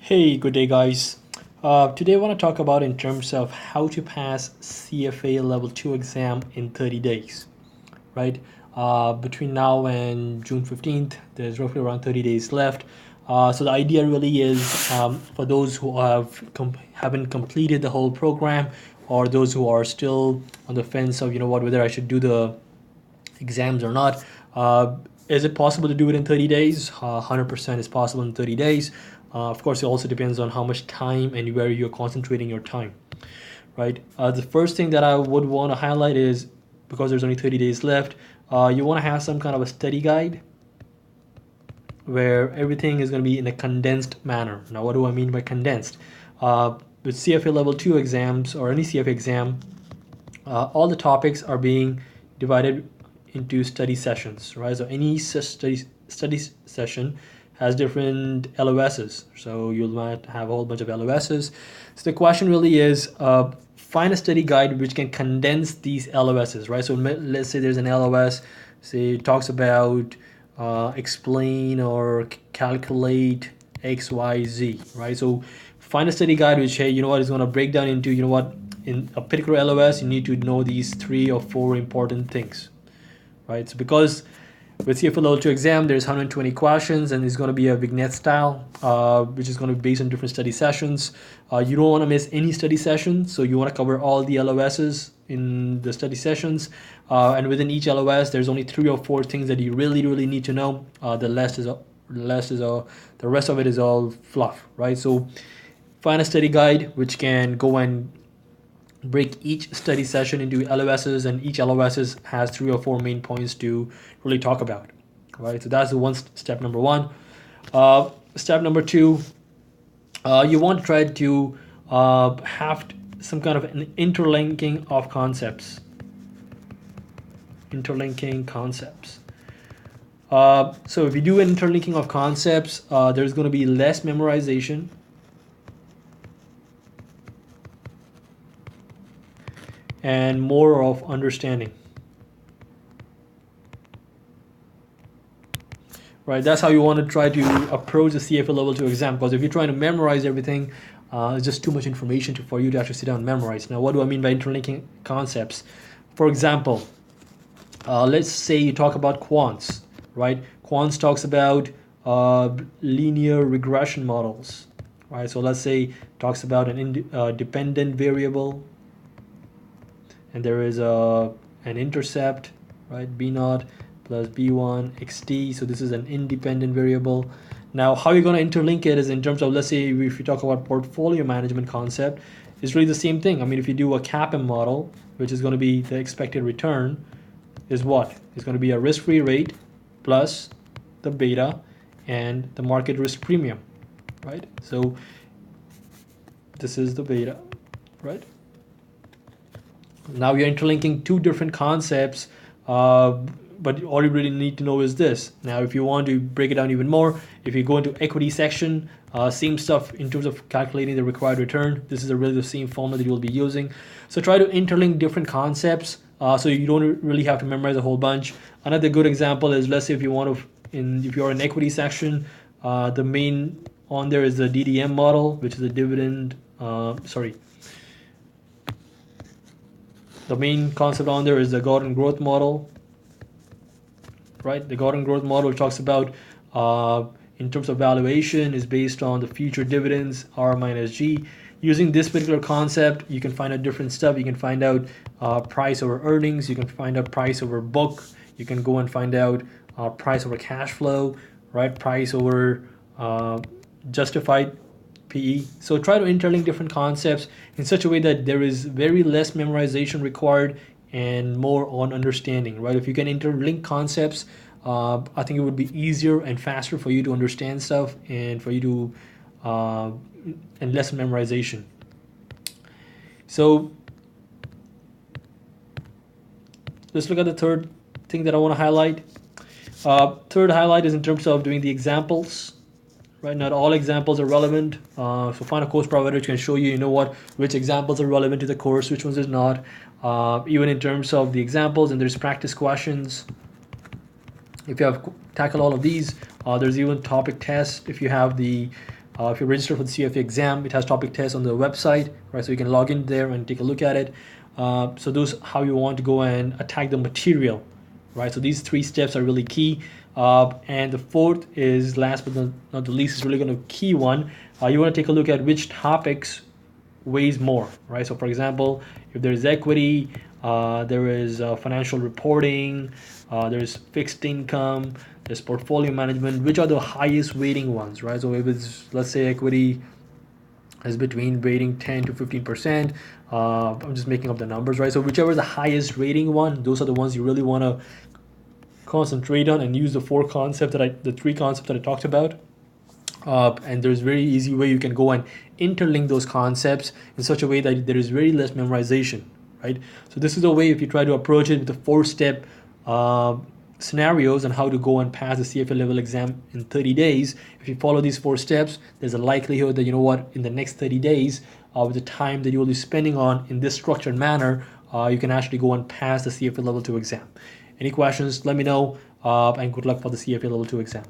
Hey, good day, guys. Today, I want to talk about in terms of how to pass CFA Level 2 exam in 30 days, right? Between now and June 15th, there's roughly around 30 days left. So the idea really is for those who haven't completed the whole program, or those who are still on the fence of whether I should do the exams or not. Is it possible to do it in 30 days? 100% is possible in 30 days. Of course, it also depends on how much time and where you're concentrating your time, right? The first thing that I would want to highlight is, because there's only 30 days left, you want to have some kind of a study guide where everything is going to be in a condensed manner. Now, what do I mean by condensed? With CFA Level 2 exams or any CFA exam, all the topics are being divided into study sessions, right? So any study session has different LOSs. So you might have a whole bunch of LOSs. So the question really is, find a study guide which can condense these LOSs, right? So let's say there's an LOS, say it talks about explain or calculate X, Y, Z, right? So find a study guide which, hey, is going to break down into, in a particular LOS, you need to know these 3 or 4 important things, right? So because with CFA Level 2 exam, there's 120 questions and it's going to be a vignette style, which is going to be based on different study sessions. You don't want to miss any study session, so you want to cover all the LOSs in the study sessions. And within each LOS, there's only 3 or 4 things that you really need to know. The rest of it is all fluff, right? So find a study guide which can go and break each study session into LOSs, and each LOS has 3 or 4 main points to really talk about, right? So that's the step number 1. Step number 2, you want to try to have some kind of an interlinking of concepts. Interlinking concepts. So if you do an interlinking of concepts, there's going to be less memorization and more of understanding, right? That's how you want to try to approach the CFA Level 2 exam, because if you're trying to memorize everything, it's just too much information for you to actually sit down and memorize. Now, what do I mean by interlinking concepts? For example, let's say you talk about quants, right? Quants talks about linear regression models, right? So let's say talks about an dependent variable, and there is an intercept, right? B0 plus B1 xt. So this is an independent variable. Now, how you're going to interlink it is in terms of, let's say if you talk about portfolio management concept, it's really the same thing. I mean, if you do a CAPM model, which is going to be the expected return, is what? It's going to be a risk-free rate plus the beta and the market risk premium, right? So this is the beta, right? Now you're interlinking 2 different concepts, but all you really need to know is this. Now, if you want to break it down even more, if you go into equity section, same stuff in terms of calculating the required return. This is really the same formula that you will be using. So try to interlink different concepts, so you don't really have to memorize a whole bunch. Another good example is, let's say if you're in equity section, the main on there is the DDM model, which is a dividend. The main concept on there is the Gordon growth model, right? The Gordon growth model talks about, in terms of valuation, is based on the future dividends, R minus G. Using this particular concept, you can find out different stuff. You can find out price over earnings. You can find out price over book. You can go and find out price over cash flow, right? Price over justified PE. So try to interlink different concepts in such a way that there is very less memorization required and more on understanding, right? If you can interlink concepts, I think it would be easier and faster for you to understand stuff, and for you to and less memorization. So let's look at the third thing that I want to highlight. Third highlight is in terms of doing the examples. Right, not all examples are relevant. So find a course provider which can show you, which examples are relevant to the course, which ones is not. Even in terms of the examples, and there's practice questions. If you have tackled all of these, there's even topic tests. If you have the If you register for the CFA exam, it has topic tests on the website, right? So you can log in there and take a look at it. So those how you want to go and attack the material, right? So these 3 steps are really key. And the fourth is, last but not the least, is really going to key one. You want to take a look at which topics weighs more, right? So for example, if there is equity, there is financial reporting, there's fixed income, there's portfolio management, which are the highest weighting ones, right? So if it's, let's say, equity is between rating 10 to 15%. I'm just making up the numbers, right? So whichever is the highest rating one, those are the ones you really want to concentrate on and use the 3 concepts that I talked about. And there's very easy way you can go and interlink those concepts in such a way that there is very less memorization, right? So this is a way, if you try to approach it with the 4-step scenarios on how to go and pass the CFA level exam in 30 days. If you follow these 4 steps, there's a likelihood that, you know what, in the next 30 days, with the time that you will be spending on in this structured manner, you can actually go and pass the CFA level 2 exam. Any questions, let me know, and good luck for the CFA level 2 exam.